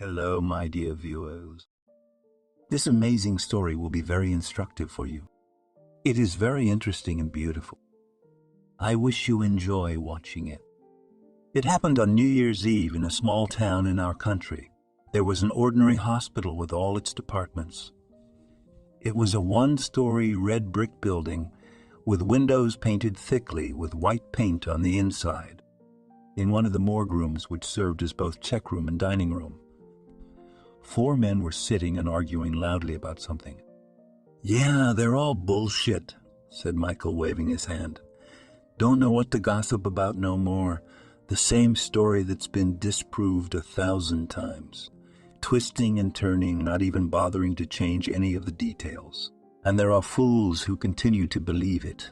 Hello, my dear viewers. This amazing story will be very instructive for you. It is very interesting and beautiful. I wish you enjoy watching it. It happened on New Year's Eve in a small town in our country. There was an ordinary hospital with all its departments. It was a one-story red brick building with windows painted thickly with white paint on the inside. In one of the morgue rooms, which served as both check room and dining room, 4 men were sitting and arguing loudly about something. "Yeah, they're all bullshit," said Michael, waving his hand. "Don't know what to gossip about no more. The same story that's been disproved 1,000 times. Twisting and turning, not even bothering to change any of the details. And there are fools who continue to believe it.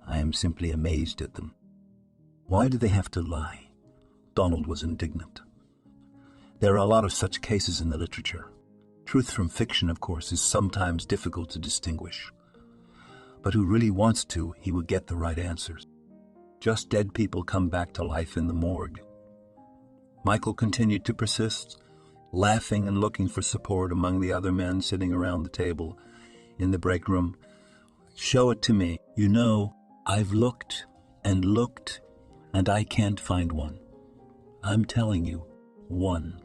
I am simply amazed at them. Why do they have to lie?" Donald was indignant. There are a lot of such cases in the literature. Truth from fiction, of course, is sometimes difficult to distinguish. But who really wants to, he would get the right answers. Just dead people come back to life in the morgue. Michael continued to persist, laughing and looking for support among the other men sitting around the table in the break room. "Show it to me. You know, I've looked, and I can't find one. I'm telling you, one.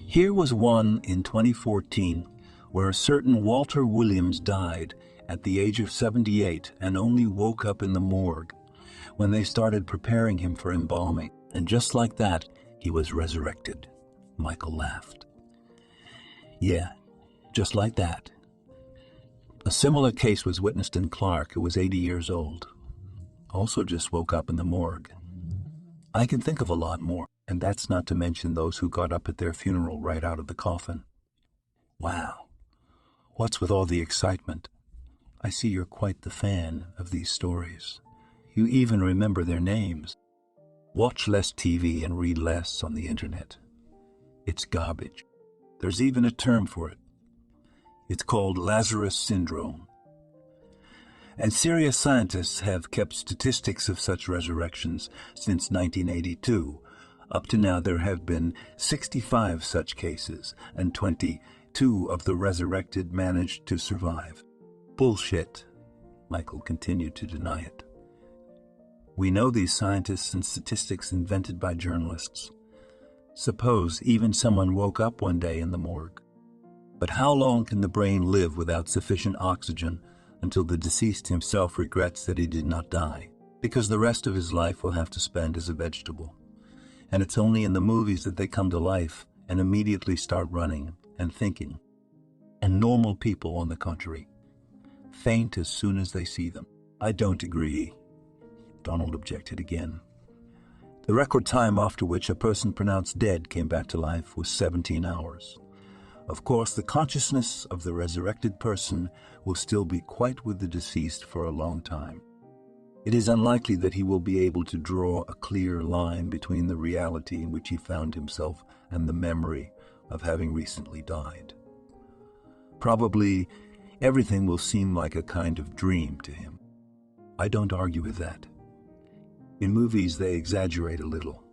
Here was one in 2014 where a certain Walter Williams died at the age of 78 and only woke up in the morgue when they started preparing him for embalming. And just like that, he was resurrected." Michael laughed. "Yeah, just like that." A similar case was witnessed in Clark, who was 80 years old. Also just woke up in the morgue. I can think of a lot more, and that's not to mention those who got up at their funeral right out of the coffin. Wow, what's with all the excitement? I see you're quite the fan of these stories. You even remember their names. Watch less TV and read less on the internet. It's garbage. There's even a term for it. It's called Lazarus Syndrome. And serious scientists have kept statistics of such resurrections since 1982. Up to now, there have been 65 such cases, and 22 of the resurrected managed to survive. Bullshit. Michael continued to deny it. We know these scientists and statistics invented by journalists. Suppose even someone woke up one day in the morgue. But how long can the brain live without sufficient oxygen until the deceased himself regrets that he did not die? Because the rest of his life will have to spend as a vegetable. And it's only in the movies that they come to life and immediately start running and thinking. And normal people, on the contrary, faint as soon as they see them. I don't agree. Donald objected again. The record time after which a person pronounced dead came back to life was 17 hours. Of course, the consciousness of the resurrected person will still be quite with the deceased for a long time. It is unlikely that he will be able to draw a clear line between the reality in which he found himself and the memory of having recently died. Probably everything will seem like a kind of dream to him. I don't argue with that. In movies, they exaggerate a little.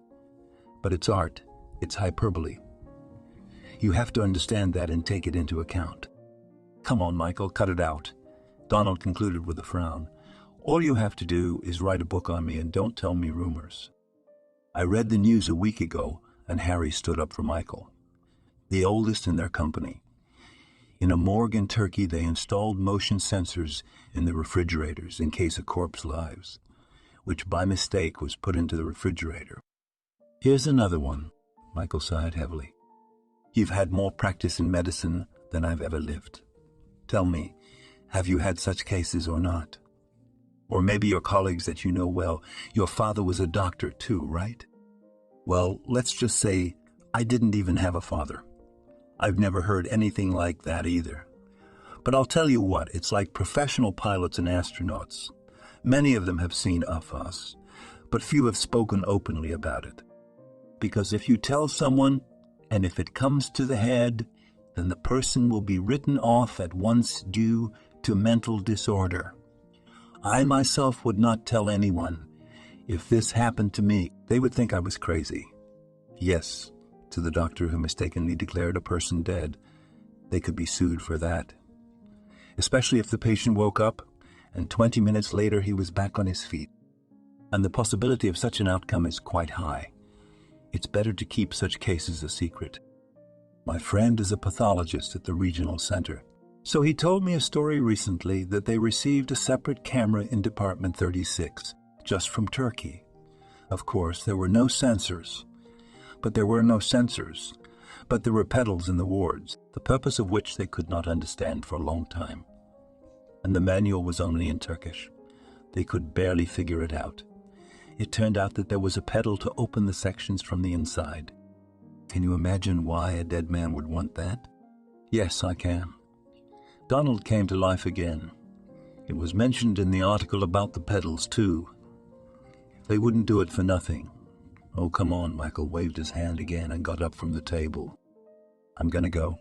But it's art. It's hyperbole. You have to understand that and take it into account. Come on, Michael, cut it out. Donald concluded with a frown. All you have to do is write a book on me and don't tell me rumors. I read the news a week ago, and Harry stood up for Michael. The oldest in their company. In a morgue in Turkey, they installed motion sensors in the refrigerators in case a corpse lives, which by mistake was put into the refrigerator. Here's another one. Michael sighed heavily. You've had more practice in medicine than I've ever lived. Tell me, have you had such cases or not? Or maybe your colleagues that you know well. Your father was a doctor too, right? Well, let's just say I didn't even have a father. I've never heard anything like that either. But I'll tell you what, it's like professional pilots and astronauts. Many of them have seen UFOs, but few have spoken openly about it. Because if you tell someone, and if it comes to the head, then the person will be written off at once due to mental disorder. I myself would not tell anyone. If this happened to me, they would think I was crazy. Yes, to the doctor who mistakenly declared a person dead. They could be sued for that. Especially if the patient woke up and 20 minutes later he was back on his feet. And the possibility of such an outcome is quite high. It's better to keep such cases a secret. My friend is a pathologist at the regional center. So he told me a story recently that they received a separate camera in Department 36, just from Turkey. Of course, there were no sensors. But there were pedals in the wards, the purpose of which they could not understand for a long time. And the manual was only in Turkish. They could barely figure it out. It turned out that there was a pedal to open the sections from the inside. Can you imagine why a dead man would want that? Yes, I can. Donald came to life again. It was mentioned in the article about the pedals, too. They wouldn't do it for nothing. Oh, come on, Michael waved his hand again and got up from the table. I'm gonna go.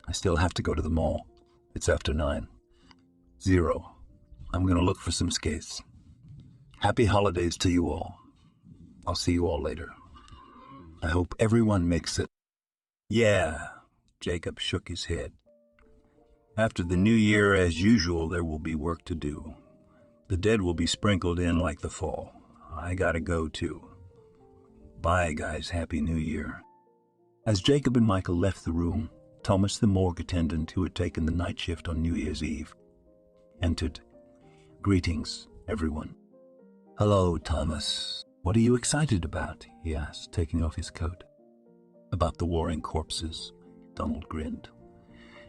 I still have to go to the mall. It's after 9. 0. I'm gonna look for some skates. Happy holidays to you all. I'll see you all later. I hope everyone makes it. Yeah, Jacob shook his head. After the new year, as usual, there will be work to do. The dead will be sprinkled in like the fall. I gotta go too. Bye, guys. Happy New Year. As Jacob and Michael left the room, Thomas, the morgue attendant who had taken the night shift on New Year's Eve, entered. Greetings, everyone. Hello, Thomas. What are you excited about? He asked, taking off his coat. About the warring corpses, Donald grinned.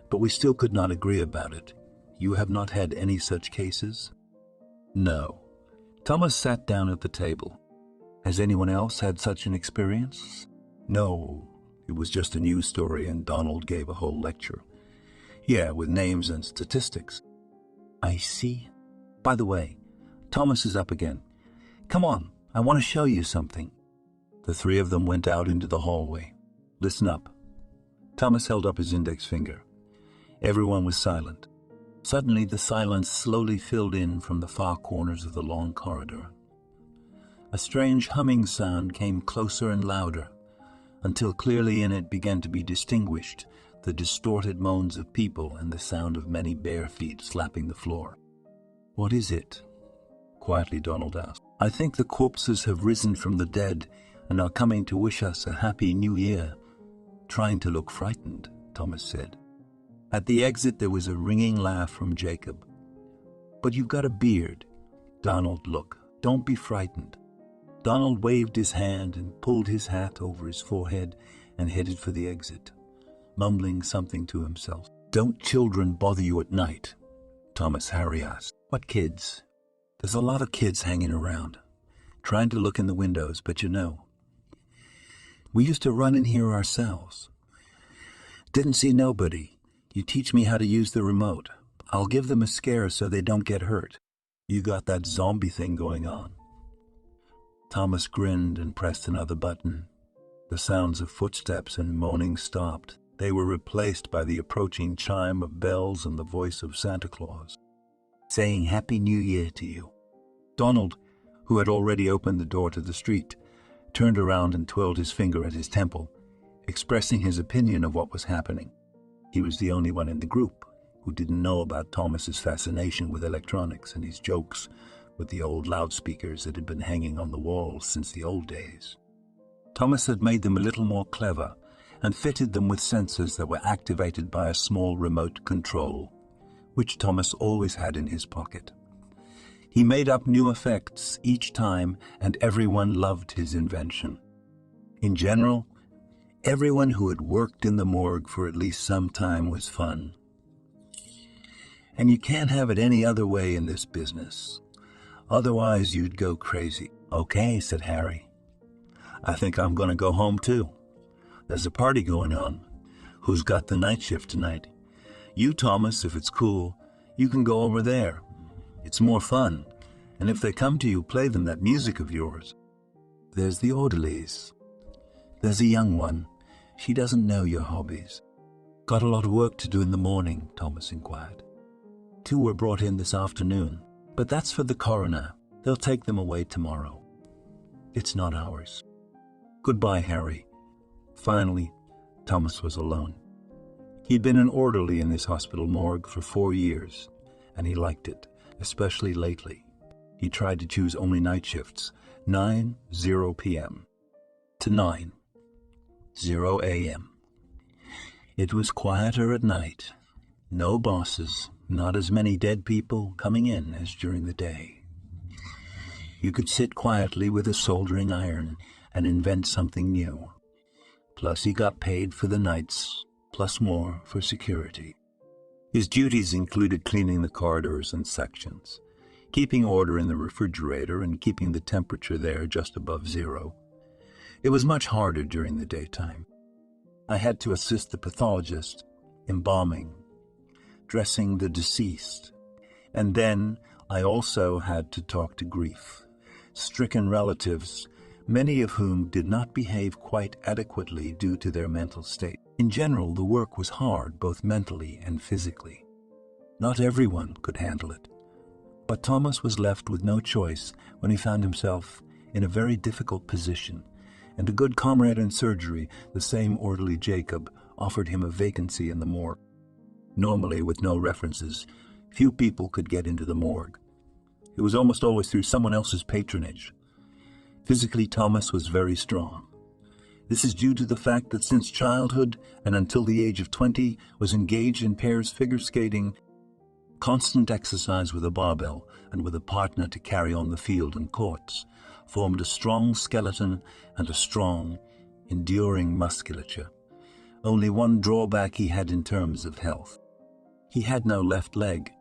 But we still could not agree about it. You have not had any such cases? No. Thomas sat down at the table. Has anyone else had such an experience? No. It was just a news story and Donald gave a whole lecture. Yeah, with names and statistics. I see. By the way, Thomas is up again. Come on, I want to show you something. The three of them went out into the hallway. Listen up. Thomas held up his index finger. Everyone was silent. Suddenly, the silence slowly filled in from the far corners of the long corridor. A strange humming sound came closer and louder, until clearly in it began to be distinguished the distorted moans of people and the sound of many bare feet slapping the floor. What is it? Quietly, Donald asked. I think the corpses have risen from the dead and are coming to wish us a happy new year. Trying to look frightened, Thomas said. At the exit there was a ringing laugh from Jacob. But you've got a beard. Donald, look, don't be frightened. Donald waved his hand and pulled his hat over his forehead and headed for the exit, mumbling something to himself. Don't children bother you at night? Thomas Harry asked. What kids? There's a lot of kids hanging around, trying to look in the windows, but you know. We used to run in here ourselves. Didn't see nobody. You teach me how to use the remote. I'll give them a scare so they don't get hurt. You got that zombie thing going on. Thomas grinned and pressed another button. The sounds of footsteps and moaning stopped. They were replaced by the approaching chime of bells and the voice of Santa Claus, saying Happy New Year to you. Donald, who had already opened the door to the street, turned around and twirled his finger at his temple, expressing his opinion of what was happening. He was the only one in the group who didn't know about Thomas's fascination with electronics and his jokes with the old loudspeakers that had been hanging on the walls since the old days. Thomas had made them a little more clever and fitted them with sensors that were activated by a small remote control, which Thomas always had in his pocket. He made up new effects each time, and everyone loved his invention. In general, everyone who had worked in the morgue for at least some time was fun. And you can't have it any other way in this business. Otherwise, you'd go crazy. Okay, said Harry. I think I'm going to go home too. There's a party going on. Who's got the night shift tonight? You, Thomas, if it's cool, you can go over there. It's more fun. And if they come to you, play them that music of yours. There's the orderlies. There's a young one. She doesn't know your hobbies. Got a lot of work to do in the morning, Thomas inquired. 2 were brought in this afternoon, but that's for the coroner. They'll take them away tomorrow. It's not ours. Goodbye, Harry. Finally, Thomas was alone. He'd been an orderly in this hospital morgue for 4 years, and he liked it, especially lately. He tried to choose only night shifts, 9:0 p.m. to 9:0 a.m. It was quieter at night. No bosses, not as many dead people coming in as during the day. You could sit quietly with a soldering iron and invent something new. Plus he got paid for the nights, plus more for security. His duties included cleaning the corridors and sections, keeping order in the refrigerator and keeping the temperature there just above zero. It was much harder during the daytime. I had to assist the pathologist, embalming, dressing the deceased, and then I also had to talk to grief, stricken relatives, many of whom did not behave quite adequately due to their mental state. In general, the work was hard, both mentally and physically. Not everyone could handle it. But Thomas was left with no choice when he found himself in a very difficult position, and a good comrade in surgery, the same orderly Jacob, offered him a vacancy in the morgue. Normally, with no references, few people could get into the morgue. It was almost always through someone else's patronage. Physically, Thomas was very strong. This is due to the fact that since childhood and until the age of 20 was engaged in pairs figure skating, constant exercise with a barbell and with a partner to carry on the field and courts, formed a strong skeleton and a strong, enduring musculature. Only one drawback he had in terms of health. He had no left leg.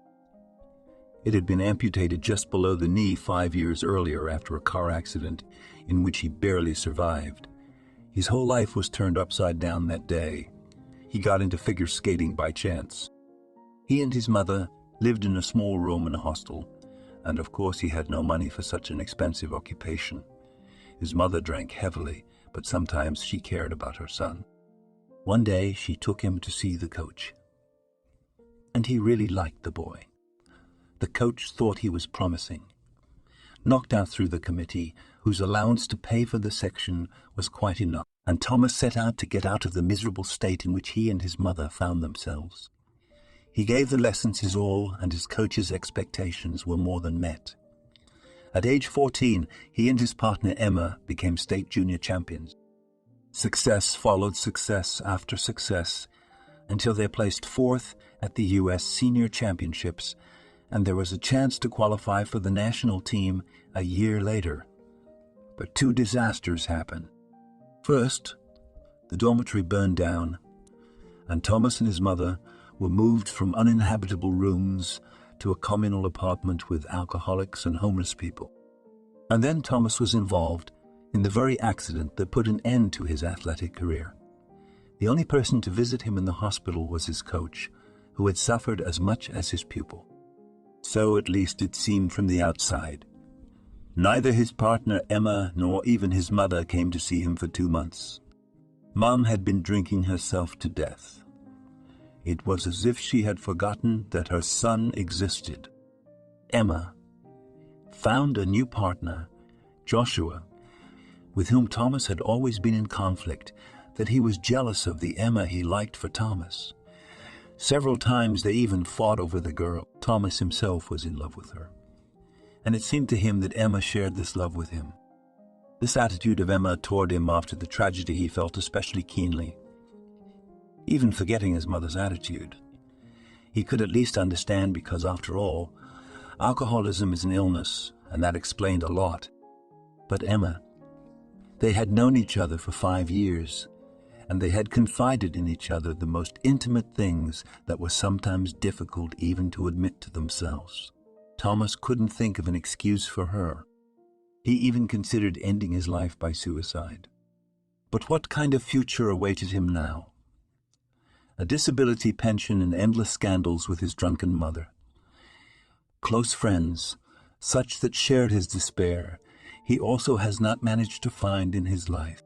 It had been amputated just below the knee 5 years earlier after a car accident in which he barely survived. His whole life was turned upside down that day. He got into figure skating by chance. He and his mother lived in a small room in a hostel, and of course he had no money for such an expensive occupation. His mother drank heavily, but sometimes she cared about her son. One day she took him to see the coach, and he really liked the boy. The coach thought he was promising. Knocked out through the committee, whose allowance to pay for the section was quite enough, and Thomas set out to get out of the miserable state in which he and his mother found themselves. He gave the lessons his all, and his coach's expectations were more than met. At age 14, he and his partner Emma became state junior champions. Success followed success after success, until they placed 4th at the U.S. Senior Championships, and there was a chance to qualify for the national team a year later. But 2 disasters happened. First, the dormitory burned down, and Thomas and his mother were moved from uninhabitable rooms to a communal apartment with alcoholics and homeless people. And then Thomas was involved in the very accident that put an end to his athletic career. The only person to visit him in the hospital was his coach, who had suffered as much as his pupil. So at least it seemed from the outside. Neither his partner Emma nor even his mother came to see him for 2 months. Mom had been drinking herself to death. It was as if she had forgotten that her son existed. Emma found a new partner, Joshua, with whom Thomas had always been in conflict, that he was jealous of the Emma he liked for Thomas. Several times they even fought over the girl. Thomas himself was in love with her, and it seemed to him that Emma shared this love with him. This attitude of Emma toward him after the tragedy he felt especially keenly. Even forgetting his mother's attitude, he could at least understand because, after all, alcoholism is an illness, and that explained a lot. But Emma, they had known each other for 5 years, and they had confided in each other the most intimate things that were sometimes difficult even to admit to themselves. Thomas couldn't think of an excuse for her. He even considered ending his life by suicide. But what kind of future awaited him now? A disability pension and endless scandals with his drunken mother. Close friends, such that shared his despair, he also has not managed to find in his life.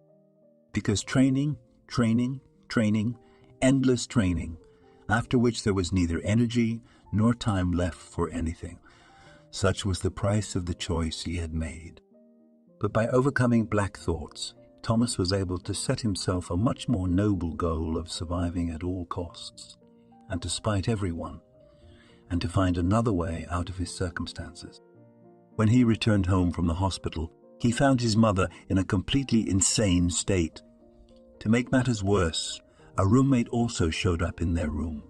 Because training, endless training, after which there was neither energy nor time left for anything. Such was the price of the choice he had made. But by overcoming black thoughts, Thomas was able to set himself a much more noble goal of surviving at all costs, and to spite everyone, and to find another way out of his circumstances. When he returned home from the hospital, he found his mother in a completely insane state. To make matters worse, a roommate also showed up in their room.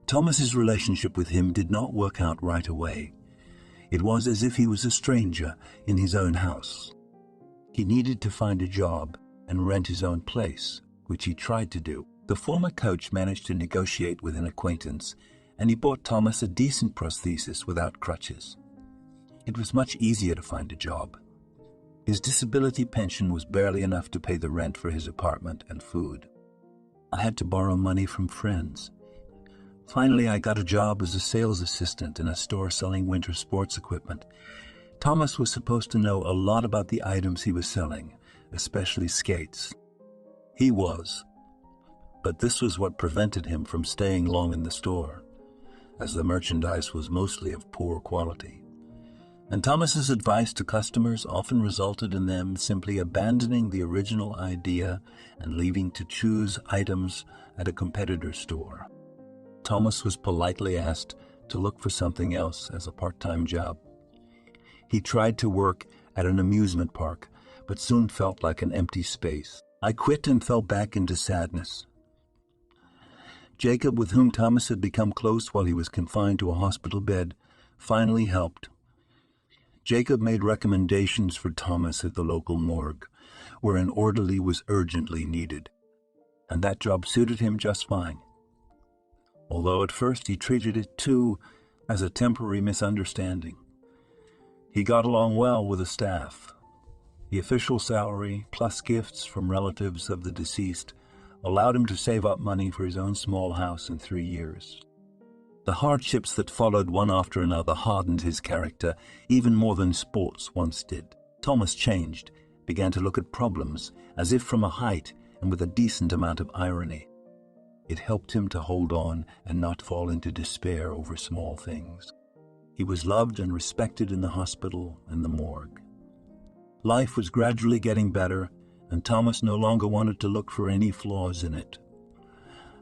Thomas's relationship with him did not work out right away. It was as if he was a stranger in his own house. He needed to find a job and rent his own place, which he tried to do. The former coach managed to negotiate with an acquaintance, and he bought Thomas a decent prosthesis without crutches. It was much easier to find a job. His disability pension was barely enough to pay the rent for his apartment and food. I had to borrow money from friends. Finally, I got a job as a sales assistant in a store selling winter sports equipment. Thomas was supposed to know a lot about the items he was selling, especially skates. He was. But this was what prevented him from staying long in the store, as the merchandise was mostly of poor quality. And Thomas's advice to customers often resulted in them simply abandoning the original idea and leaving to choose items at a competitor store. Thomas was politely asked to look for something else as a part-time job. He tried to work at an amusement park, but soon felt like an empty space. I quit and fell back into sadness. Jacob, with whom Thomas had become close while he was confined to a hospital bed, finally helped. Jacob made recommendations for Thomas at the local morgue, where an orderly was urgently needed, and that job suited him just fine. Although at first he treated it, too, as a temporary misunderstanding. He got along well with the staff. The official salary, plus gifts from relatives of the deceased, allowed him to save up money for his own small house in 3 years. The hardships that followed one after another hardened his character even more than sports once did. Thomas changed, began to look at problems as if from a height and with a decent amount of irony. It helped him to hold on and not fall into despair over small things. He was loved and respected in the hospital and the morgue. Life was gradually getting better, and Thomas no longer wanted to look for any flaws in it.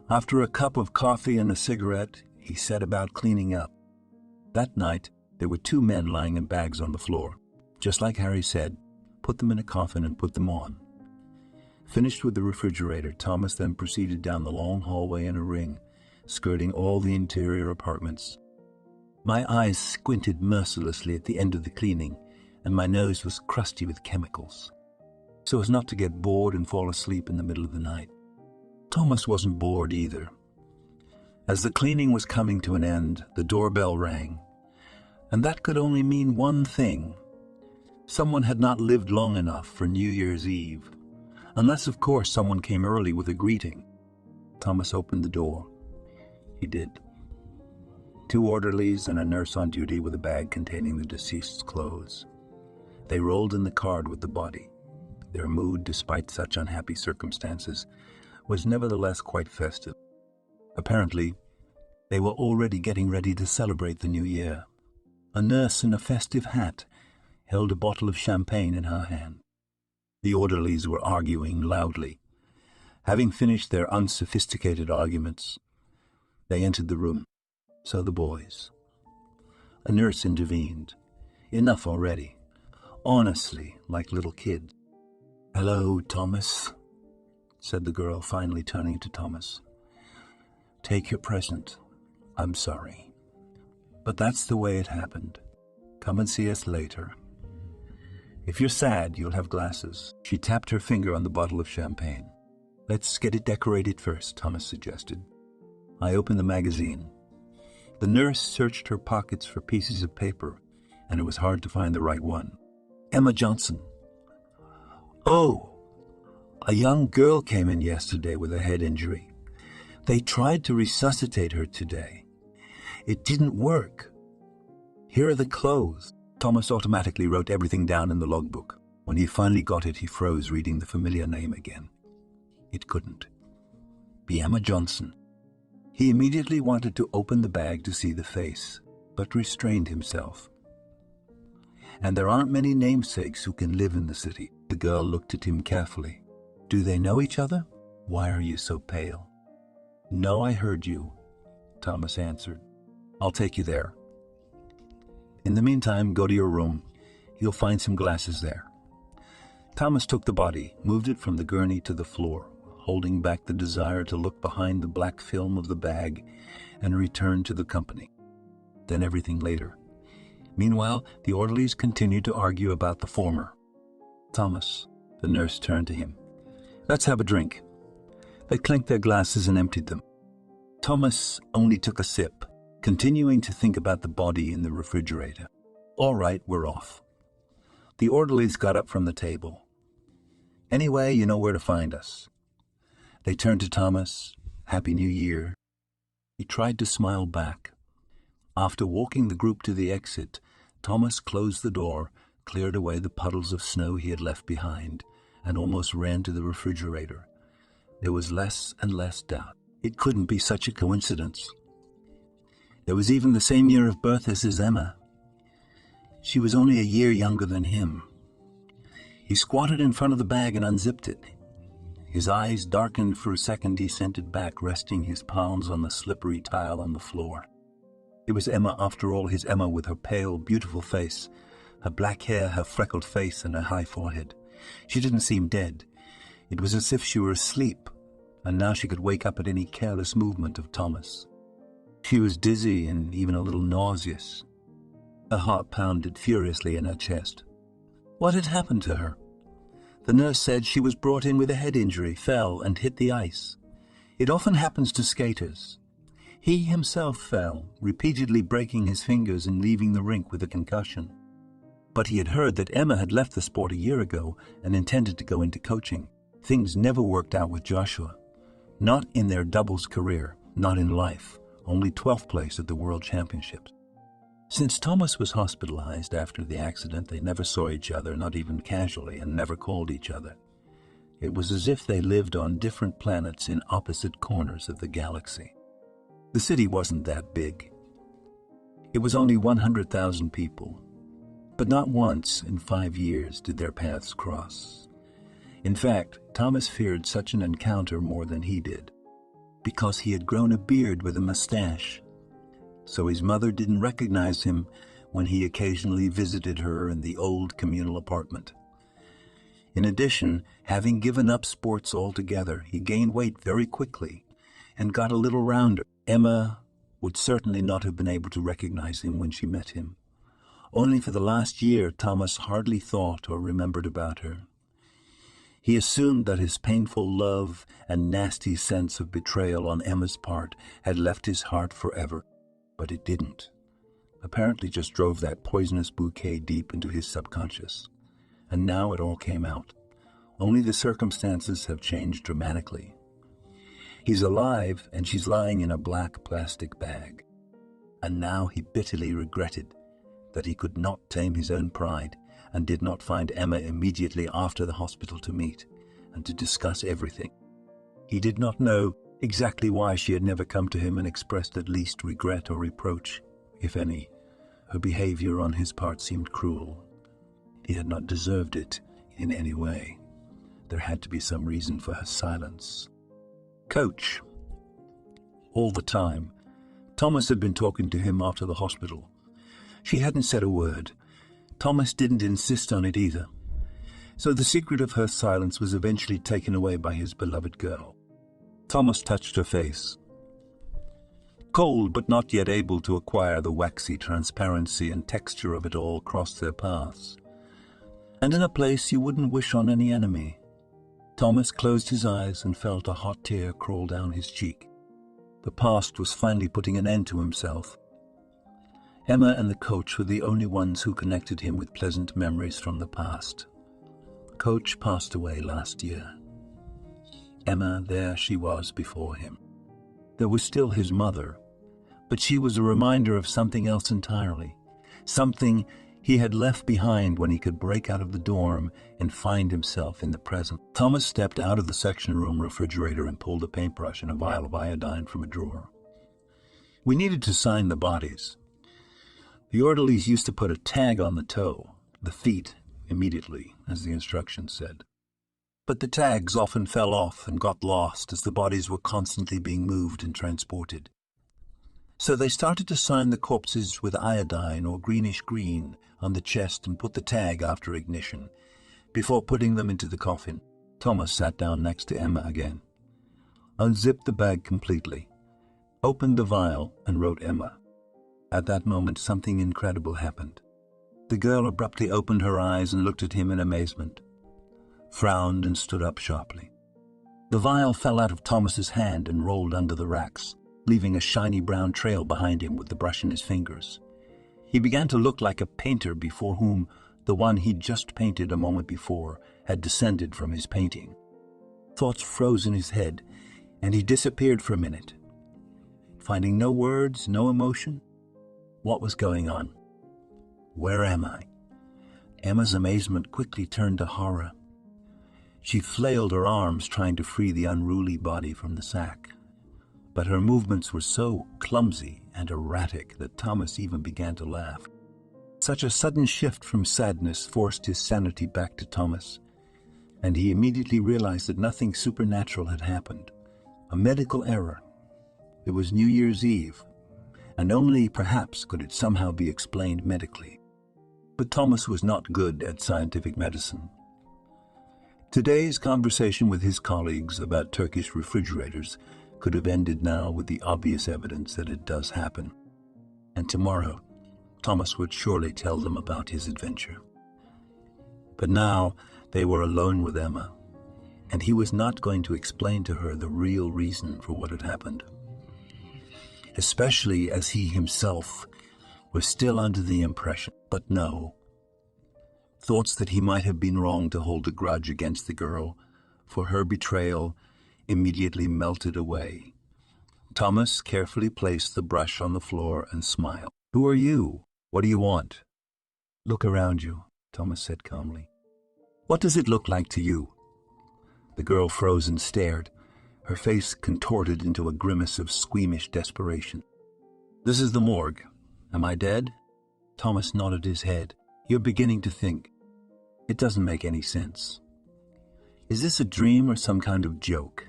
After a cup of coffee and a cigarette, he set about cleaning up. That night, there were 2 men lying in bags on the floor. Just like Harry said, put them in a coffin and put them on. Finished with the refrigerator, Thomas then proceeded down the long hallway in a ring, skirting all the interior apartments. My eyes squinted mercilessly at the end of the cleaning, and my nose was crusty with chemicals, so as not to get bored and fall asleep in the middle of the night. Thomas wasn't bored either. As the cleaning was coming to an end, the doorbell rang, and that could only mean one thing. Someone had not lived long enough for New Year's Eve. Unless, of course, someone came early with a greeting. Thomas opened the door. He did. 2 orderlies and a nurse on duty with a bag containing the deceased's clothes. They rolled in the card with the body. Their mood, despite such unhappy circumstances, was nevertheless quite festive. Apparently, they were already getting ready to celebrate the new year. A nurse in a festive hat held a bottle of champagne in her hand. The orderlies were arguing loudly. Having finished their unsophisticated arguments, they entered the room. So the boys. A nurse intervened. Enough already. Honestly, like little kids. "Hello, Thomas," said the girl, finally turning to Thomas. "Take your present. I'm sorry. But that's the way it happened. Come and see us later. If you're sad, you'll have glasses." She tapped her finger on the bottle of champagne. "Let's get it decorated first," Thomas suggested. I opened the magazine. The nurse searched her pockets for pieces of paper, and it was hard to find the right one. Emma Johnson. "Oh, a young girl came in yesterday with a head injury. They tried to resuscitate her today. It didn't work. Here are the clothes." Thomas automatically wrote everything down in the logbook. When he finally got it, he froze, reading the familiar name again. It couldn't be Emma Johnson. He immediately wanted to open the bag to see the face, but restrained himself. "And there aren't many namesakes who can live in the city." The girl looked at him carefully. Do they know each other? Why are you so pale? No, I heard you, Thomas answered. I'll take you there. In the meantime, go to your room. You'll find some glasses there. Thomas took the body, moved it from the gurney to the floor, holding back the desire to look behind the black film of the bag, and returned to the company. Then everything later. Meanwhile, the orderlies continued to argue about the former. Thomas, the nurse turned to him. Let's have a drink. They clinked their glasses and emptied them. Thomas only took a sip, continuing to think about the body in the refrigerator. All right, we're off. The orderlies got up from the table. Anyway, you know where to find us. They turned to Thomas. Happy New Year. He tried to smile back. After walking the group to the exit, Thomas closed the door, cleared away the puddles of snow he had left behind, and almost ran to the refrigerator. There was less and less doubt. It couldn't be such a coincidence. There was even the same year of birth as his Emma. She was only a year younger than him. He squatted in front of the bag and unzipped it. His eyes darkened for a second. He sent it back, resting his palms on the slippery tile on the floor. It was Emma, after all, his Emma, with her pale, beautiful face, her black hair, her freckled face, and her high forehead. She didn't seem dead. It was as if she were asleep, and now she could wake up at any careless movement of Thomas. She was dizzy and even a little nauseous. Her heart pounded furiously in her chest. What had happened to her? The nurse said she was brought in with a head injury, fell, and hit the ice. It often happens to skaters. He himself fell, repeatedly breaking his fingers and leaving the rink with a concussion. But he had heard that Emma had left the sport a year ago and intended to go into coaching. Things never worked out with Joshua. Not in their doubles career, not in life, only 12th place at the World Championships. Since Thomas was hospitalized after the accident, they never saw each other, not even casually, and never called each other. It was as if they lived on different planets in opposite corners of the galaxy. The city wasn't that big. It was only 100,000 people. But not once in 5 years did their paths cross. In fact, Thomas feared such an encounter more than he did, because he had grown a beard with a mustache. So his mother didn't recognize him when he occasionally visited her in the old communal apartment. In addition, having given up sports altogether, he gained weight very quickly and got a little rounder. Emma would certainly not have been able to recognize him when she met him. Only for the last year, Thomas hardly thought or remembered about her. He assumed that his painful love and nasty sense of betrayal on Emma's part had left his heart forever. But it didn't. Apparently just drove that poisonous bouquet deep into his subconscious. And now it all came out. Only the circumstances have changed dramatically. He's alive, and she's lying in a black plastic bag. And now he bitterly regretted that he could not tame his own pride and did not find Emma immediately after the hospital to meet and to discuss everything. He did not know exactly why she had never come to him and expressed at least regret or reproach, if any. Her behavior on his part seemed cruel. He had not deserved it in any way. There had to be some reason for her silence. Coach. All the time, Thomas had been talking to him after the hospital. She hadn't said a word. Thomas didn't insist on it either. So the secret of her silence was eventually taken away by his beloved girl. Thomas touched her face. Cold, but not yet able to acquire the waxy transparency and texture of it all, crossed their paths. And in a place you wouldn't wish on any enemy. Thomas closed his eyes and felt a hot tear crawl down his cheek. The past was finally putting an end to himself. Emma and the coach were the only ones who connected him with pleasant memories from the past. Coach passed away last year. Emma, there she was before him. There was still his mother, but she was a reminder of something else entirely, something he had left behind when he could break out of the dorm and find himself in the present. Thomas stepped out of the section room refrigerator and pulled a paintbrush and a vial of iodine from a drawer. We needed to sign the bodies. The orderlies used to put a tag on the toe, the feet, immediately, as the instructions said. But the tags often fell off and got lost as the bodies were constantly being moved and transported. So they started to sign the corpses with iodine or greenish green on the chest and put the tag after ignition, before putting them into the coffin. Thomas sat down next to Emma again, unzipped the bag completely, opened the vial, and wrote Emma. At that moment, something incredible happened. The girl abruptly opened her eyes and looked at him in amazement, frowned, and stood up sharply. The vial fell out of Thomas's hand and rolled under the racks, leaving a shiny brown trail behind him with the brush in his fingers. He began to look like a painter before whom the one he'd just painted a moment before had descended from his painting. Thoughts froze in his head, and he disappeared for a minute, finding no words, no emotion. What was going on? Where am I? Emma's amazement quickly turned to horror. She flailed her arms, trying to free the unruly body from the sack. But her movements were so clumsy and erratic that Thomas even began to laugh. Such a sudden shift from sadness forced his sanity back to Thomas, and he immediately realized that nothing supernatural had happened. A medical error. It was New Year's Eve, and only perhaps could it somehow be explained medically. But Thomas was not good at scientific medicine. Today's conversation with his colleagues about Turkish refrigerators could have ended now with the obvious evidence that it does happen. And tomorrow, Thomas would surely tell them about his adventure. But now they were alone with Emma, and he was not going to explain to her the real reason for what had happened, especially as he himself was still under the impression, but no. Thoughts that he might have been wrong to hold a grudge against the girl for her betrayal immediately melted away. Thomas carefully placed the brush on the floor and smiled. "Who are you? What do you want?" "Look around you," Thomas said calmly. "What does it look like to you?" The girl froze and stared, her face contorted into a grimace of squeamish desperation. "This is the morgue. Am I dead?" Thomas nodded his head. "You're beginning to think. It doesn't make any sense. Is this a dream or some kind of joke?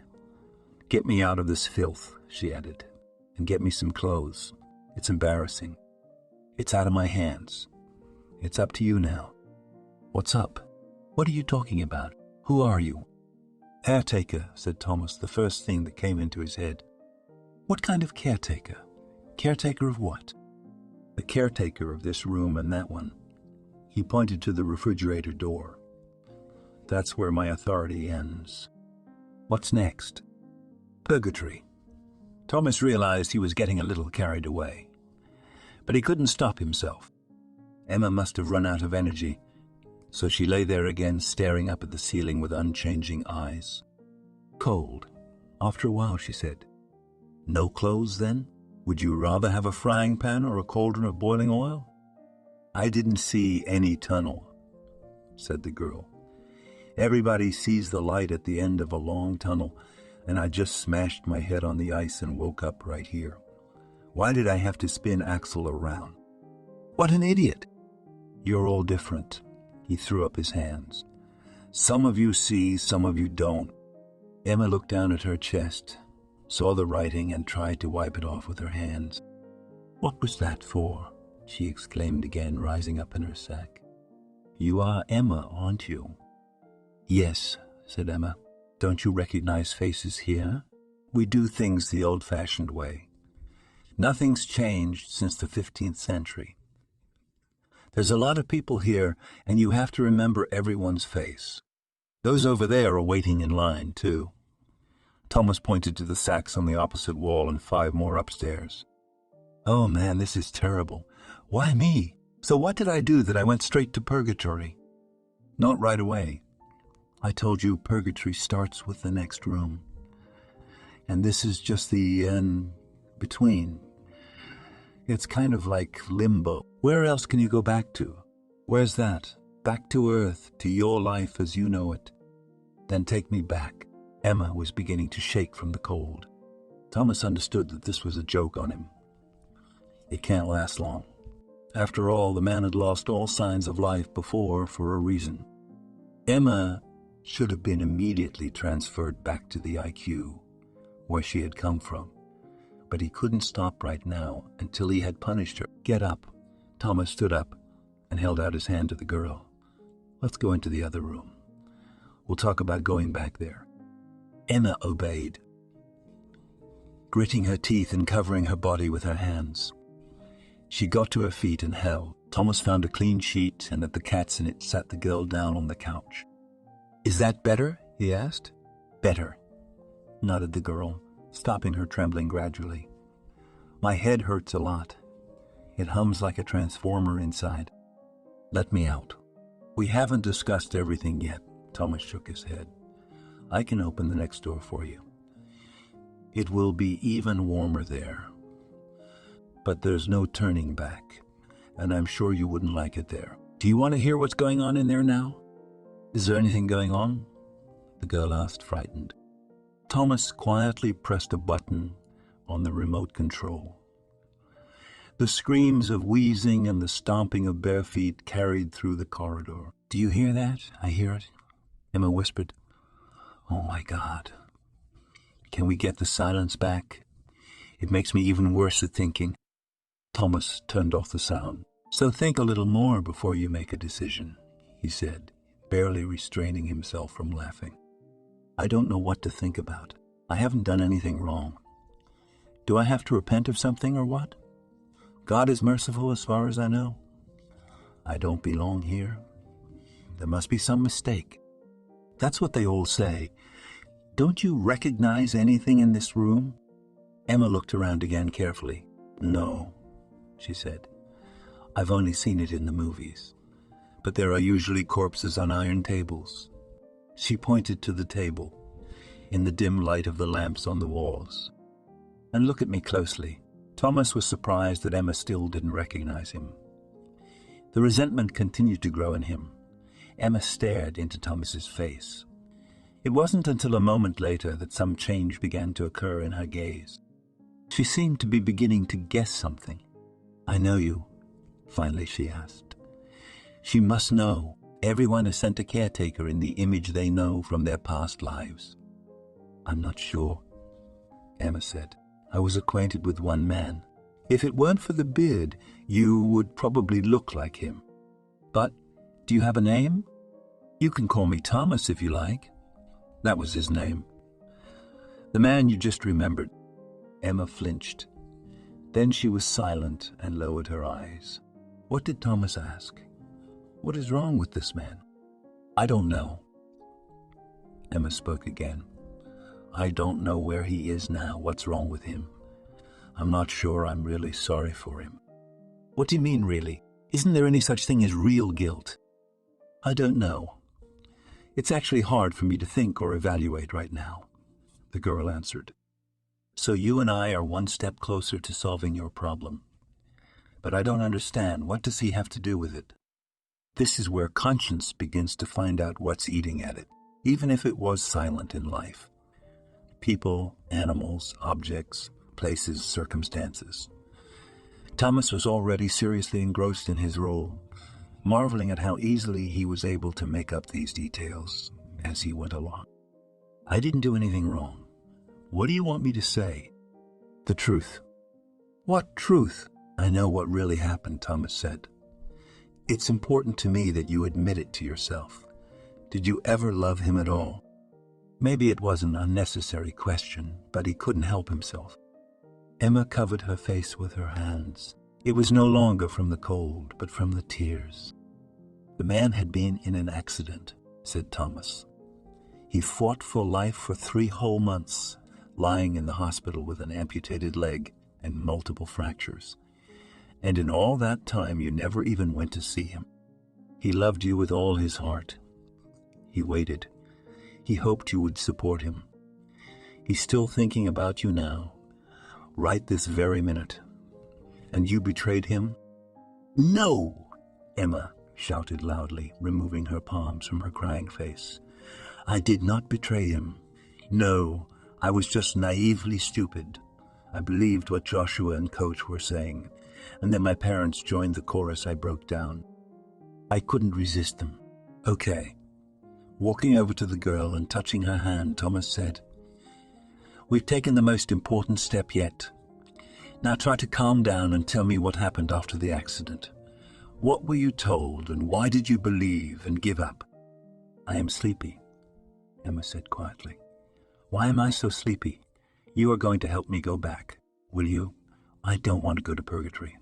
Get me out of this filth," she added, "and get me some clothes. It's embarrassing. It's out of my hands. It's up to you now." "What's up? What are you talking about? Who are you?" "Caretaker," said Thomas, the first thing that came into his head. "What kind of caretaker? Caretaker of what?" "The caretaker of this room and that one." He pointed to the refrigerator door. "That's where my authority ends." "What's next?" "Purgatory." Thomas realized he was getting a little carried away, but he couldn't stop himself. Emma must have run out of energy, so she lay there again, staring up at the ceiling with unchanging eyes. "Cold. After a while," she said. "No clothes, then? Would you rather have a frying pan or a cauldron of boiling oil?" "I didn't see any tunnel," said the girl. "Everybody sees the light at the end of a long tunnel, and I just smashed my head on the ice and woke up right here. Why did I have to spin Axel around?" "What an idiot!" "You're all different." He threw up his hands. "Some of you see, some of you don't." Emma looked down at her chest, saw the writing, and tried to wipe it off with her hands. "What was that for?" she exclaimed again, rising up in her sack. "You are Emma, aren't you?" "Yes," said Emma. "Don't you recognize faces here? We do things the old-fashioned way. Nothing's changed since the 15th century. There's a lot of people here, and you have to remember everyone's face. Those over there are waiting in line, too." Thomas pointed to the sacks on the opposite wall and 5 more upstairs. "Oh, man, this is terrible. Why me? So what did I do that I went straight to purgatory?" "Not right away. I told you purgatory starts with the next room. And this is just the between. It's kind of like limbo. Where else can you go back to? Where's that? Back to Earth, to your life as you know it. Then take me back." Emma was beginning to shake from the cold. Thomas understood that this was a joke on him. It can't last long. After all, the man had lost all signs of life before for a reason. "Emma," should have been immediately transferred back to the IQ, where she had come from. But he couldn't stop right now until he had punished her. "Get up." Thomas stood up and held out his hand to the girl. "Let's go into the other room. We'll talk about going back there." Emma obeyed, gritting her teeth and covering her body with her hands. She got to her feet and held. Thomas found a clean sheet, and at the cats in it sat the girl down on the couch. "Is that better?" he asked. "Better," nodded the girl, stopping her trembling gradually. "My head hurts a lot. It hums like a transformer inside. Let me out." "We haven't discussed everything yet," Thomas shook his head. "I can open the next door for you. It will be even warmer there. But there's no turning back, and I'm sure you wouldn't like it there. Do you want to hear what's going on in there now?" "Is there anything going on?" the girl asked, frightened. Thomas quietly pressed a button on the remote control. The screams of wheezing and the stomping of bare feet carried through the corridor. "Do you hear that?" "I hear it," Emma whispered. "Oh my God. Can we get the silence back? It makes me even worse at thinking." Thomas turned off the sound. "So think a little more before you make a decision," he said, barely restraining himself from laughing. "I don't know what to think about. I haven't done anything wrong. Do I have to repent of something or what? God is merciful as far as I know. I don't belong here. There must be some mistake. That's what they all say. Don't you recognize anything in this room?" Emma looked around again carefully. "No," she said. "I've only seen it in the movies. But there are usually corpses on iron tables." She pointed to the table, in the dim light of the lamps on the walls. "And look at me closely." Thomas was surprised that Emma still didn't recognize him. The resentment continued to grow in him. Emma stared into Thomas's face. It wasn't until a moment later that some change began to occur in her gaze. She seemed to be beginning to guess something. "I know you," finally she asked. She must know. Everyone is sent a caretaker in the image they know from their past lives. "I'm not sure," Emma said. "I was acquainted with one man. If it weren't for the beard, you would probably look like him. But do you have a name?" "You can call me Thomas if you like." That was his name. "The man you just remembered." Emma flinched. Then she was silent and lowered her eyes. What did Thomas ask? What is wrong with this man? "I don't know." Emma spoke again. "I don't know where he is now, what's wrong with him. I'm not sure I'm really sorry for him." "What do you mean, really? Isn't there any such thing as real guilt?" "I don't know. It's actually hard for me to think or evaluate right now," the girl answered. "So you and I are one step closer to solving your problem. But I don't understand. What does he have to do with it?" This is where conscience begins to find out what's eating at it, even if it was silent in life. People, animals, objects, places, circumstances. Thomas was already seriously engrossed in his role, marveling at how easily he was able to make up these details as he went along. "I didn't do anything wrong. What do you want me to say?" "The truth." "What truth?" "I know what really happened," Thomas said. "It's important to me that you admit it to yourself. Did you ever love him at all?" Maybe it was an unnecessary question, but he couldn't help himself. Emma covered her face with her hands. It was no longer from the cold, but from the tears. "The man had been in an accident," said Thomas. "He fought for life for 3 whole months, lying in the hospital with an amputated leg and multiple fractures. And in all that time you never even went to see him. He loved you with all his heart. He waited. He hoped you would support him. He's still thinking about you now, right this very minute. And you betrayed him?" "No!" Emma shouted loudly, removing her palms from her crying face. "I did not betray him. No, I was just naively stupid. I believed what Joshua and Coach were saying, and then my parents joined the chorus. I broke down. I couldn't resist them." "Okay, Walking over to the girl and touching her hand, Thomas said, "We've taken the most important step yet. Now try to calm down and tell me what happened after the accident. What were you told, and why did you believe and give up?" "I am sleepy," Emma said quietly. "Why am I so sleepy? You are going to help me go back, will you? I don't want to go to purgatory.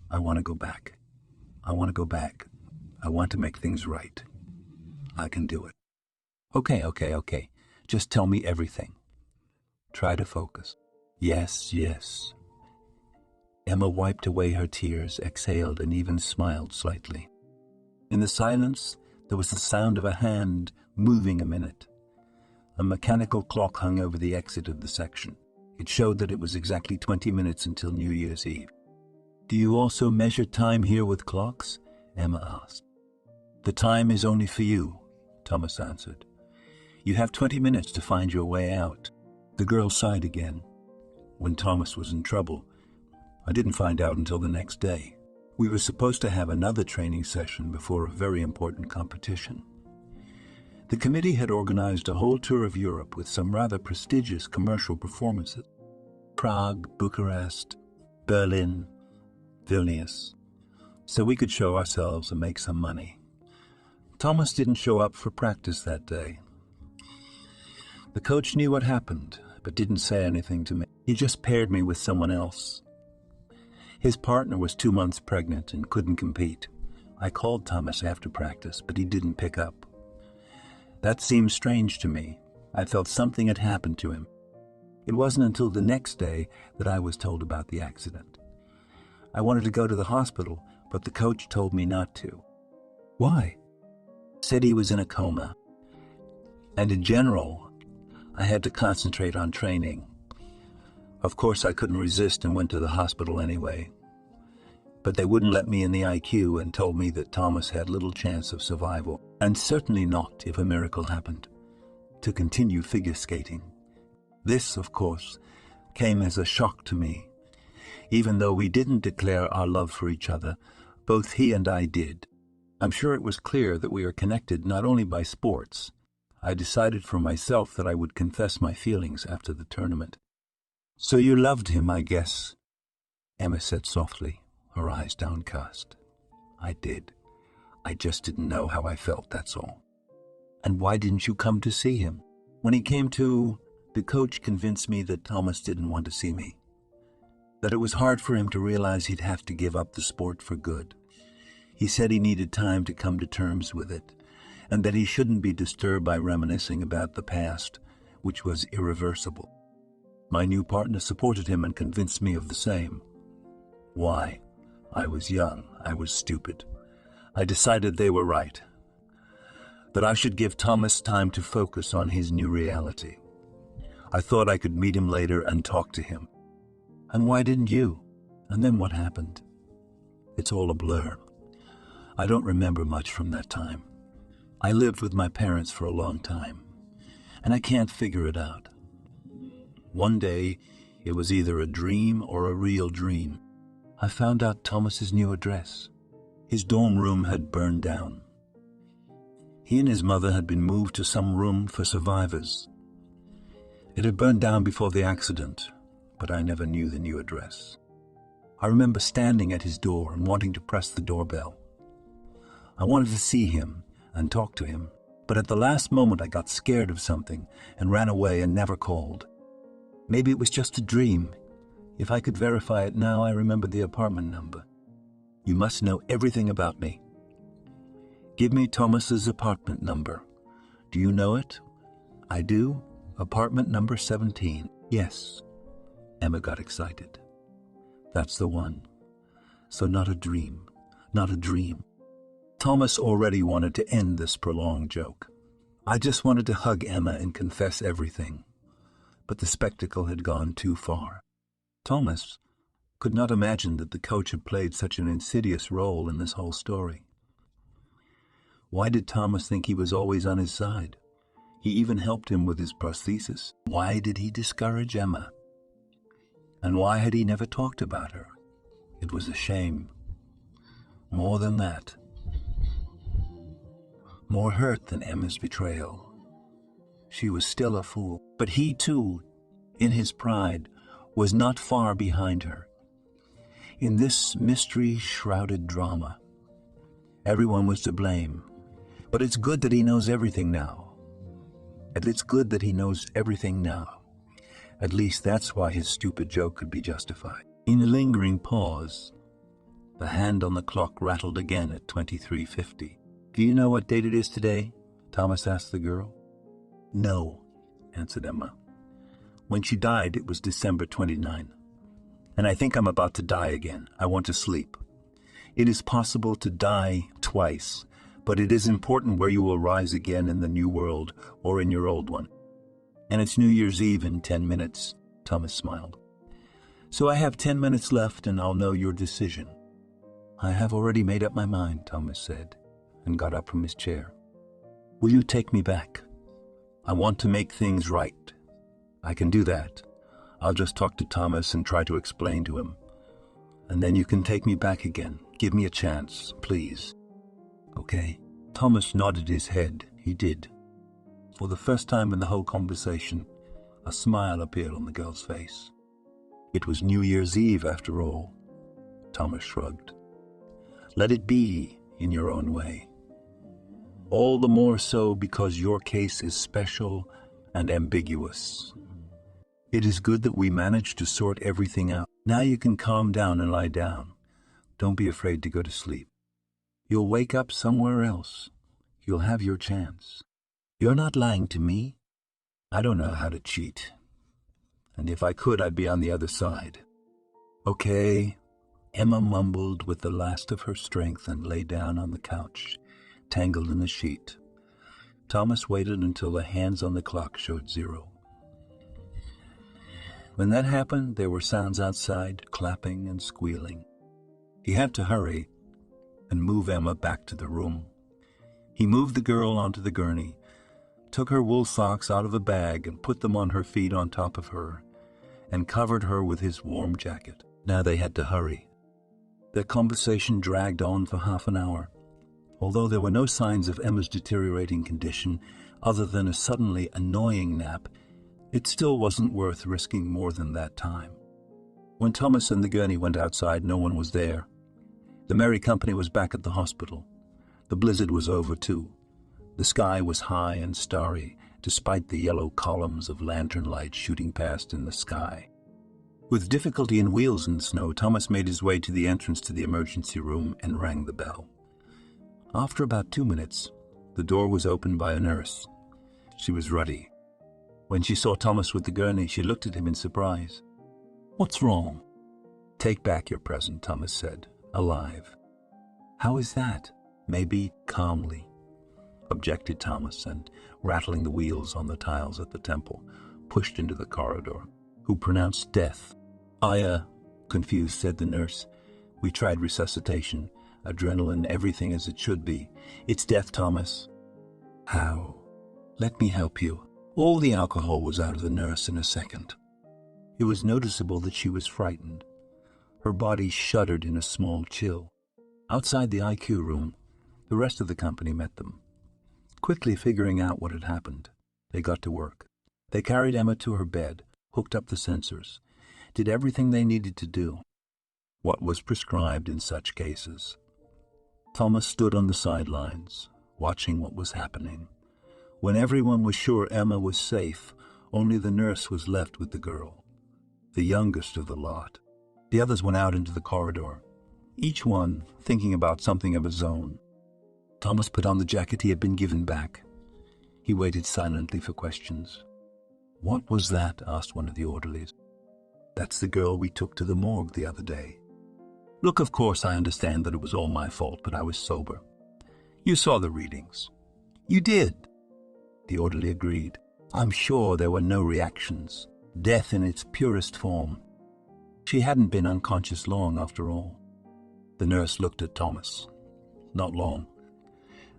I want to go back. I want to go back. I want to make things right. I can do it." Okay. Just tell me everything. Try to focus." Yes. Emma wiped away her tears, exhaled, and even smiled slightly. In the silence, there was the sound of a hand moving a minute. A mechanical clock hung over the exit of the section. It showed that it was exactly 20 minutes until New Year's Eve. "Do you also measure time here with clocks?" Emma asked. "The time is only for you," Thomas answered. "You have 20 minutes to find your way out." The girl sighed again. When Thomas was in trouble, I didn't find out until the next day. We were supposed to have another training session before a very important competition. The committee had organized a whole tour of Europe with some rather prestigious commercial performances. Prague, Bucharest, Berlin, Vilnius, so we could show ourselves and make some money. Thomas didn't show up for practice that day. The coach knew what happened, but didn't say anything to me. He just paired me with someone else. His partner was 2 months pregnant and couldn't compete. I called Thomas after practice, but he didn't pick up. That seemed strange to me. I felt something had happened to him. It wasn't until the next day that I was told about the accident. I wanted to go to the hospital, but the coach told me not to. "Why?" "Said he was in a coma. And in general, I had to concentrate on training. Of course, I couldn't resist and went to the hospital anyway. But they wouldn't let me in the IQ and told me that Thomas had little chance of survival, and certainly not if a miracle happened, to continue figure skating. This, of course, came as a shock to me. Even though we didn't declare our love for each other, both he and I did. I'm sure it was clear that we are connected not only by sports. I decided for myself that I would confess my feelings after the tournament." "So you loved him, I guess," Emma said softly, her eyes downcast. "I did. I just didn't know how I felt, that's all." "And why didn't you come to see him?" "When he came to, the coach convinced me that Thomas didn't want to see me. That it was hard for him to realize he'd have to give up the sport for good. He said he needed time to come to terms with it, and that he shouldn't be disturbed by reminiscing about the past, which was irreversible. My new partner supported him and convinced me of the same. Why? I was young. I was stupid. I decided they were right. That I should give Thomas time to focus on his new reality. I thought I could meet him later and talk to him. And why didn't you? And then what happened? It's all a blur. I don't remember much from that time. I lived with my parents for a long time, and I can't figure it out. One day, it was either a dream or a real dream. I found out Thomas's new address. His dorm room had burned down. He and his mother had been moved to some room for survivors. It had burned down before the accident, but I never knew the new address. I remember standing at his door and wanting to press the doorbell. I wanted to see him and talk to him, but at the last moment I got scared of something and ran away and never called. Maybe it was just a dream. If I could verify it now, I remember the apartment number. You must know everything about me. Give me Thomas's apartment number. Do you know it? I do. Apartment number 17. Yes. Emma got excited. That's the one. So not a dream. Not a dream. Thomas already wanted to end this prolonged joke. I just wanted to hug Emma and confess everything. But the spectacle had gone too far. Thomas could not imagine that the coach had played such an insidious role in this whole story. Why did Thomas think he was always on his side? He even helped him with his prosthesis. Why did he discourage Emma? And why had he never talked about her? It was a shame. More than that. more hurt than Emma's betrayal. She was still a fool, but he too, in his pride, was not far behind her. In this mystery-shrouded drama, everyone was to blame, but it's good that he knows everything now. And it's good that he knows everything now. At least that's why his stupid joke could be justified. In a lingering pause, the hand on the clock rattled again at 23:50. "Do you know what date it is today?" Thomas asked the girl. "No," answered Emma. "When she died, it was December 29. And I think I'm about to die again. I want to sleep. It is possible to die twice, but it is important where you will rise again in the new world or in your old one. And it's New Year's Eve in 10 minutes, Thomas smiled. "So I have 10 minutes left and I'll know your decision." "I have already made up my mind," Thomas said, and got up from his chair. "Will you take me back? I want to make things right." "I can do that. I'll just talk to Thomas and try to explain to him. And then you can take me back again. Give me a chance, please." "Okay." Thomas nodded his head. He did. For the first time in the whole conversation, a smile appeared on the girl's face. It was New Year's Eve, after all. Thomas shrugged. "Let it be in your own way. All the more so because your case is special and ambiguous. It is good that we managed to sort everything out. Now you can calm down and lie down. Don't be afraid to go to sleep. You'll wake up somewhere else. You'll have your chance. You're not lying to me. I don't know how to cheat. And if I could, I'd be on the other side." "Okay," Emma mumbled with the last of her strength and lay down on the couch, tangled in the sheet. Thomas waited until the hands on the clock showed 0. When that happened, there were sounds outside, clapping and squealing. He had to hurry and move Emma back to the room. He moved the girl onto the gurney, took her wool socks out of a bag and put them on her feet on top of her, and covered her with his warm jacket. Now they had to hurry. Their conversation dragged on for half an hour. Although there were no signs of Emma's deteriorating condition other than a suddenly annoying nap, it still wasn't worth risking more than that time. When Thomas and the gurney went outside, no one was there. The merry company was back at the hospital. The blizzard was over, too. The sky was high and starry, despite the yellow columns of lantern light shooting past in the sky. With difficulty and wheels in the snow, Thomas made his way to the entrance to the emergency room and rang the bell. After about 2 minutes, the door was opened by a nurse. She was ruddy. When she saw Thomas with the gurney, she looked at him in surprise. "What's wrong?" "Take back your present," Thomas said. "Alive." "How is that?" "Maybe calmly," objected Thomas, and, rattling the wheels on the tiles at the temple, pushed into the corridor. "Who pronounced death?" Confused, said the nurse. "We tried resuscitation, adrenaline, everything as it should be. It's death, Thomas." "How?" "Let me help you." All the alcohol was out of the nurse in a second. It was noticeable that she was frightened. Her body shuddered in a small chill. Outside the IQ room, the rest of the company met them. Quickly figuring out what had happened, they got to work. They carried Emma to her bed, hooked up the sensors, did everything they needed to do. What was prescribed in such cases. Thomas stood on the sidelines, watching what was happening. When everyone was sure Emma was safe, only the nurse was left with the girl, the youngest of the lot. The others went out into the corridor, each one thinking about something of his own. Thomas put on the jacket he had been given back. He waited silently for questions. "What was that?" asked one of the orderlies. "That's the girl we took to the morgue the other day." "Look, of course I understand that it was all my fault, but I was sober. You saw the readings." "You did." The orderly agreed. "I'm sure there were no reactions. Death in its purest form. She hadn't been unconscious long, after all." The nurse looked at Thomas. "Not long.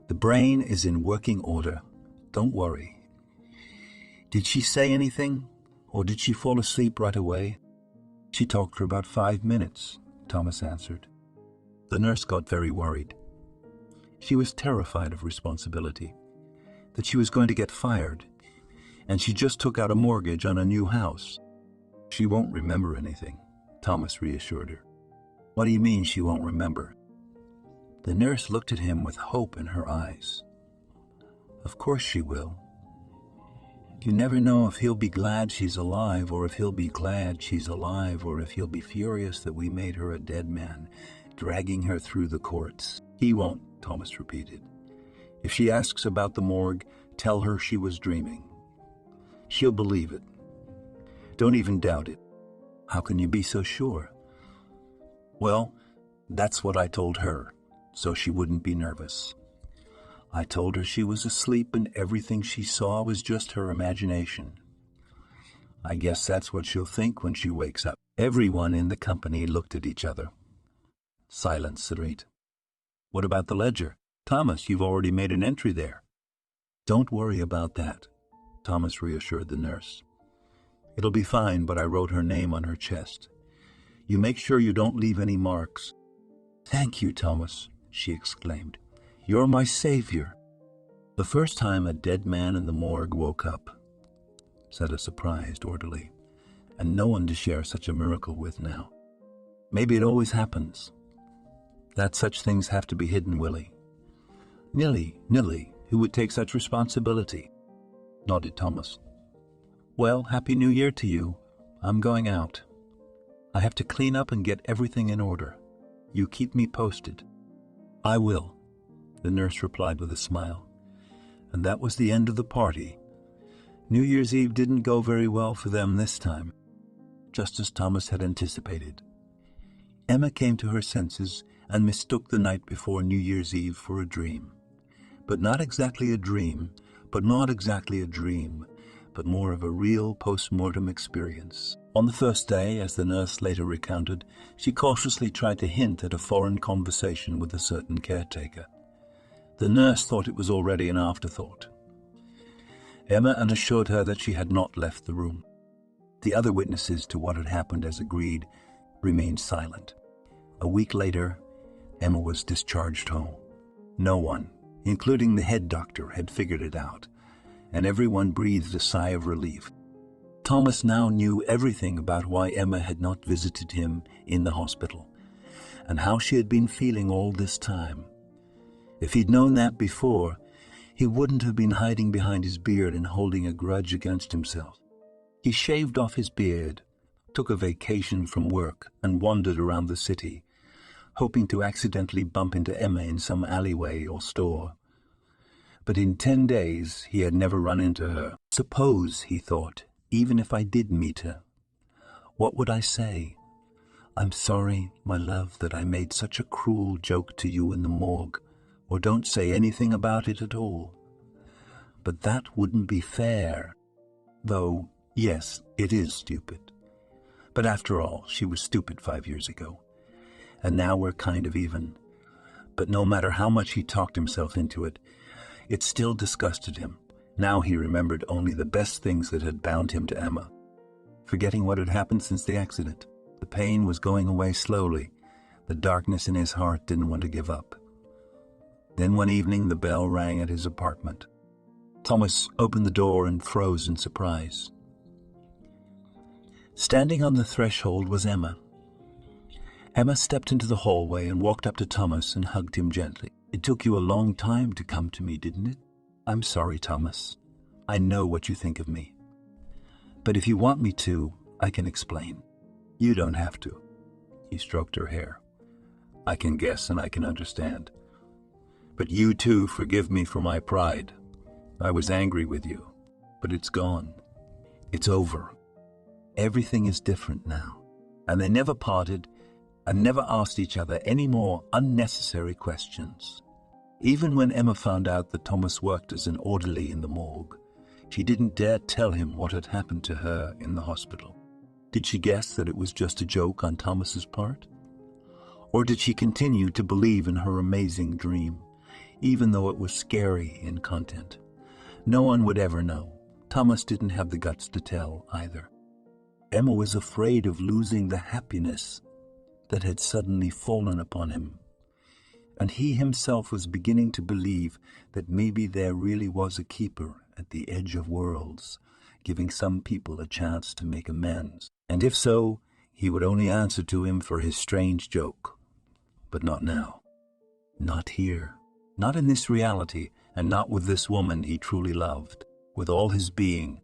The brain is in working order. Don't worry." "Did she say anything? Or did she fall asleep right away?" "She talked for about 5 minutes, Thomas answered. The nurse got very worried. She was terrified of responsibility, that she was going to get fired, and she just took out a mortgage on a new house. She won't remember anything, Thomas reassured her. What do you mean she won't remember? The nurse looked at him with hope in her eyes. Of course she will. You never know if he'll be glad she's alive, or if he'll be glad she's alive, or if he'll be furious that we made her a dead man, dragging her through the courts. He won't, Thomas repeated. If she asks about the morgue, tell her she was dreaming. She'll believe it. Don't even doubt it. How can you be so sure? Well, that's what I told her, so she wouldn't be nervous. I told her she was asleep and everything she saw was just her imagination. I guess that's what she'll think when she wakes up. Everyone in the company looked at each other. Silence, Sarit. What about the ledger? Thomas, you've already made an entry there. Don't worry about that, Thomas reassured the nurse. It'll be fine, but I wrote her name on her chest. You make sure you don't leave any marks. Thank you, Thomas, she exclaimed. You're my savior. The first time a dead man in the morgue woke up, said a surprised orderly, and no one to share such a miracle with now. Maybe it always happens. That such things have to be hidden, Willie. Nilly, who would take such responsibility? Nodded Thomas. Well, Happy New Year to you. I'm going out. I have to clean up and get everything in order. You keep me posted. I will, the nurse replied with a smile. And that was the end of the party. New Year's Eve didn't go very well for them this time, just as Thomas had anticipated. Emma came to her senses and mistook the night before New Year's Eve for a dream. But not exactly a dream, but more of a real post-mortem experience. On the first day, as the nurse later recounted, she cautiously tried to hint at a foreign conversation with a certain caretaker. The nurse thought it was already an afterthought. Emma assured her that she had not left the room. The other witnesses to what had happened, as agreed, remained silent. A week later, Emma was discharged home. No one, including the head doctor, had figured it out, and everyone breathed a sigh of relief. Thomas now knew everything about why Emma had not visited him in the hospital, and how she had been feeling all this time. If he'd known that before, he wouldn't have been hiding behind his beard and holding a grudge against himself. He shaved off his beard, took a vacation from work, and wandered around the city, hoping to accidentally bump into Emma in some alleyway or store. But in 10 days he had never run into her. Suppose, he thought, even if I did meet her, what would I say? I'm sorry, my love, that I made such a cruel joke to you in the morgue, or don't say anything about it at all. But that wouldn't be fair. Though, yes, it is stupid. But after all, she was stupid 5 years ago, and now we're kind of even. But no matter how much he talked himself into it, it still disgusted him. Now he remembered only the best things that had bound him to Emma, forgetting what had happened since the accident. The pain was going away slowly. The darkness in his heart didn't want to give up. Then one evening the bell rang at his apartment. Thomas opened the door and froze in surprise. Standing on the threshold was Emma. Emma stepped into the hallway and walked up to Thomas and hugged him gently. It took you a long time to come to me, didn't it? I'm sorry, Thomas. I know what you think of me. But if you want me to, I can explain. You don't have to. He stroked her hair. I can guess and I can understand. But you too forgive me for my pride. I was angry with you, but it's gone. It's over. Everything is different now. And they never parted and never asked each other any more unnecessary questions. Even when Emma found out that Thomas worked as an orderly in the morgue, she didn't dare tell him what had happened to her in the hospital. Did she guess that it was just a joke on Thomas's part? Or did she continue to believe in her amazing dream, even though it was scary in content? No one would ever know. Thomas didn't have the guts to tell either. Emma was afraid of losing the happiness that had suddenly fallen upon him, And he himself was beginning to believe that maybe there really was a keeper at the edge of worlds, giving some people a chance to make amends. And if so, he would only answer to him for his strange joke. But not now. Not here. Not in this reality, and not with this woman he truly loved. With all his being,